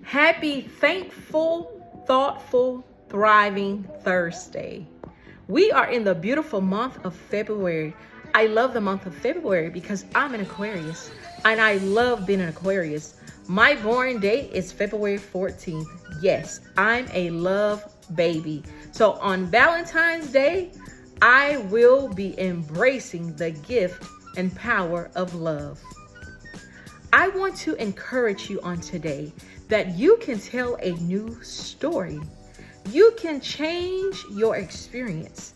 Happy, thankful, thoughtful, thriving Thursday. We are in the beautiful month of February. I love the month of February because I'm an Aquarius and I love being an Aquarius. My born date is February 14th. Yes, I'm a love baby. So on Valentine's Day, I will be embracing the gift and power of love. I want to encourage you on today that you can tell a new story. You can change your experience.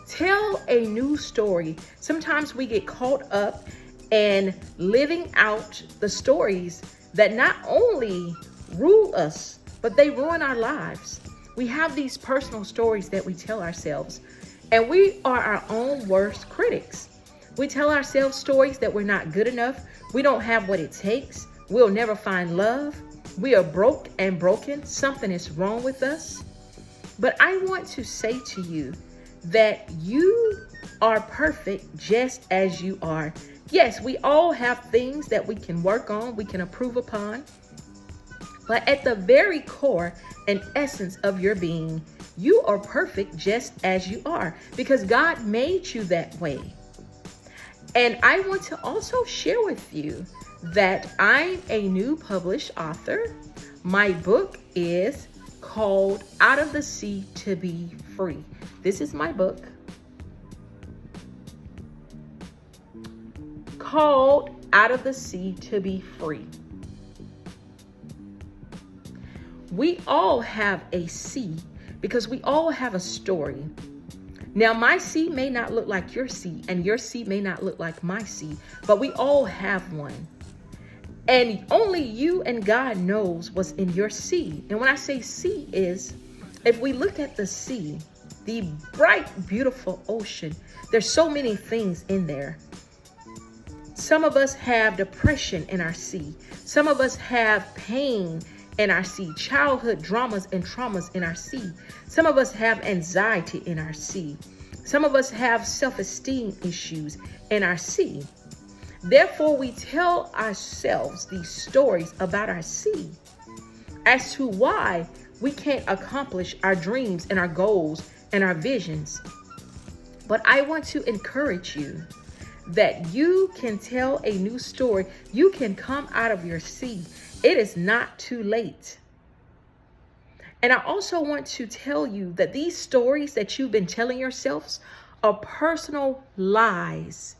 Tell a new story. Sometimes we get caught up in living out the stories that not only rule us, but they ruin our lives. We have these personal stories that we tell ourselves, and we are our own worst critics. We tell ourselves stories that we're not good enough. We don't have what it takes. We'll never find love. We are broke and broken. Something is wrong with us. But I want to say to you that you are perfect just as you are. Yes, we all have things that we can work on, we can improve upon. But at the very core and essence of your being, you are perfect just as you are because God made you that way. And I want to also share with you that I'm a new published author. My book is called Out of the Sea to Be Free. This is my book called Out of the Sea to Be Free. We all have a sea because we all have a story. Now, my sea may not look like your sea, and your sea may not look like my sea, but we all have one. And only you and God knows what's in your sea. And when I say sea is, if we look at the sea, the bright, beautiful ocean, there's so many things in there. Some of us have depression in our sea. Some of us have pain in our sea, childhood dramas and traumas in our sea. Some of us have anxiety in our sea. Some of us have self-esteem issues in our sea. Therefore, we tell ourselves these stories about our sea as to why we can't accomplish our dreams and our goals and our visions. But I want to encourage you that you can tell a new story. You can come out of your sea. It is not too late. And I also want to tell you that these stories that you've been telling yourselves are personal lies.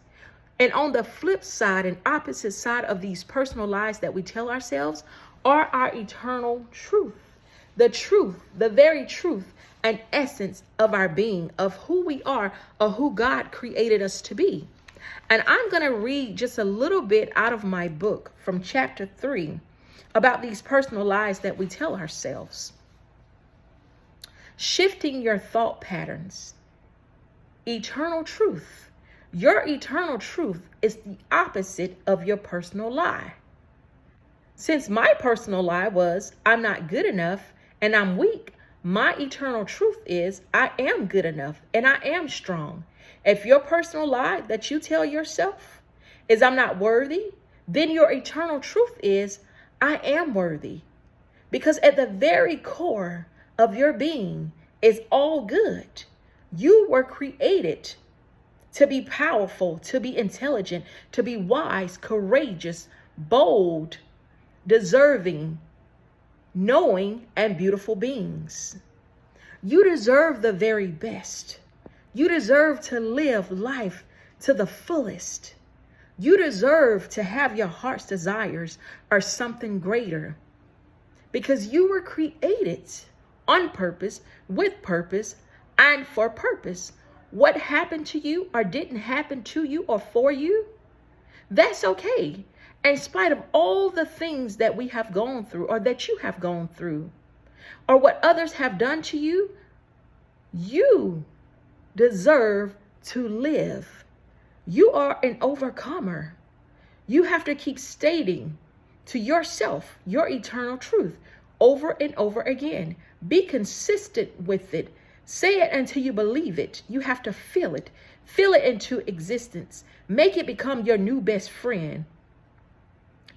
And on the flip side and opposite side of these personal lies that we tell ourselves are our eternal truth. The truth, the very truth and essence of our being, of who we are, or who God created us to be. And I'm going to read just a little bit out of my book from chapter 3 about these personal lies that we tell ourselves. Shifting your thought patterns. Eternal truth. Your eternal truth is the opposite of your personal lie. Since my personal lie was, I'm not good enough and I'm weak, my eternal truth is, I am good enough and I am strong. If your personal lie that you tell yourself is, I'm not worthy, then your eternal truth is, I am worthy. Because at the very core of your being is all good. You were created to be powerful, to be intelligent, to be wise, courageous, bold, deserving, knowing, and beautiful beings. You deserve the very best. You deserve to live life to the fullest. You deserve to have your heart's desires or something greater because you were created on purpose, with purpose, and for purpose. What happened to you or didn't happen to you or for you, that's okay. In spite of all the things that we have gone through or that you have gone through or what others have done to you, you deserve to live. You are an overcomer. You have to keep stating to yourself your eternal truth over and over again. Be consistent with it. Say it until you believe it. You have to feel it. Feel it into existence. Make it become your new best friend.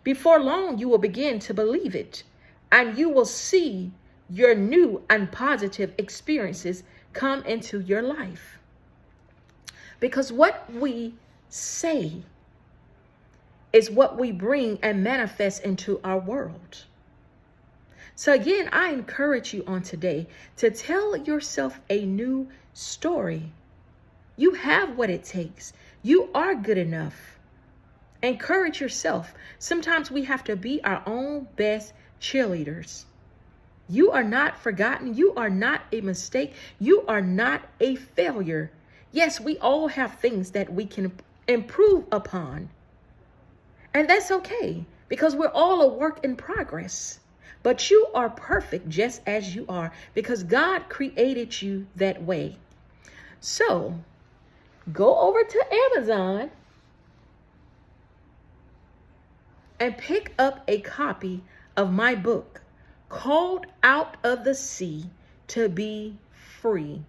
Before long, you will begin to believe it. and you will see your new and positive experiences come into your life. Because what we say is what we bring and manifest into our world. So again, I encourage you on today to tell yourself a new story. You have what it takes. You are good enough. Encourage yourself. Sometimes we have to be our own best cheerleaders. You are not forgotten. You are not a mistake. You are not a failure. Yes, we all have things that we can improve upon. And that's okay, because we're all a work in progress. But you are perfect just as you are, because God created you that way. So go over to Amazon and pick up a copy of my book, Called Out of the Sea to Be Free.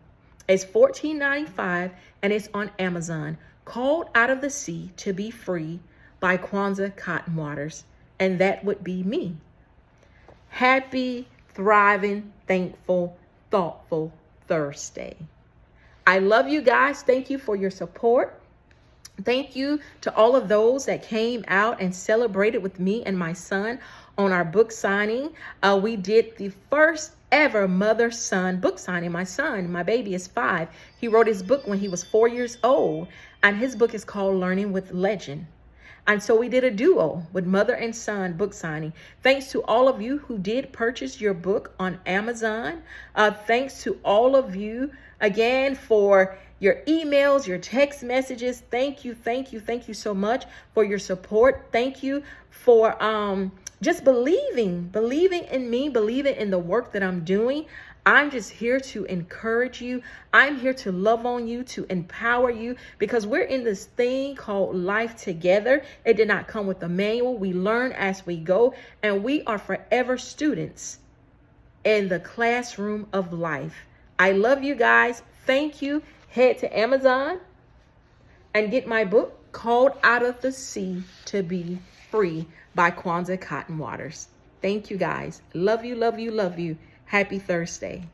It's $14.95 and it's on Amazon. Called Out of the Sea to Be Free by Kwanzaa Cotton Waters. And that would be me. Happy, thriving, thankful, thoughtful Thursday. I love you guys. Thank you for your support. Thank you to all of those that came out and celebrated with me and my son on our book signing. We did the first ever mother-son book signing. My son, my baby, is 5. He wrote his book when he was 4 years old, and his book is called Learning with Legend. And so we did a duo with mother and son book signing. Thanks to all of you who did purchase your book on Amazon. Thanks to all of you again for your emails, your text messages. Thank you, thank you, thank you so much for your support. Thank you for just believing in me, believing in the work that I'm doing. I'm just here to encourage you. I'm here to love on you, to empower you, because we're in this thing called life together. It did not come with a manual. We learn as we go, and we are forever students in the classroom of life. I love you guys. Thank you. Head to Amazon and get my book, Called Out of the Sea to Be Free by Kwanzaa Cotton Waters. Thank you guys. Love you, love you, love you. Happy Thursday.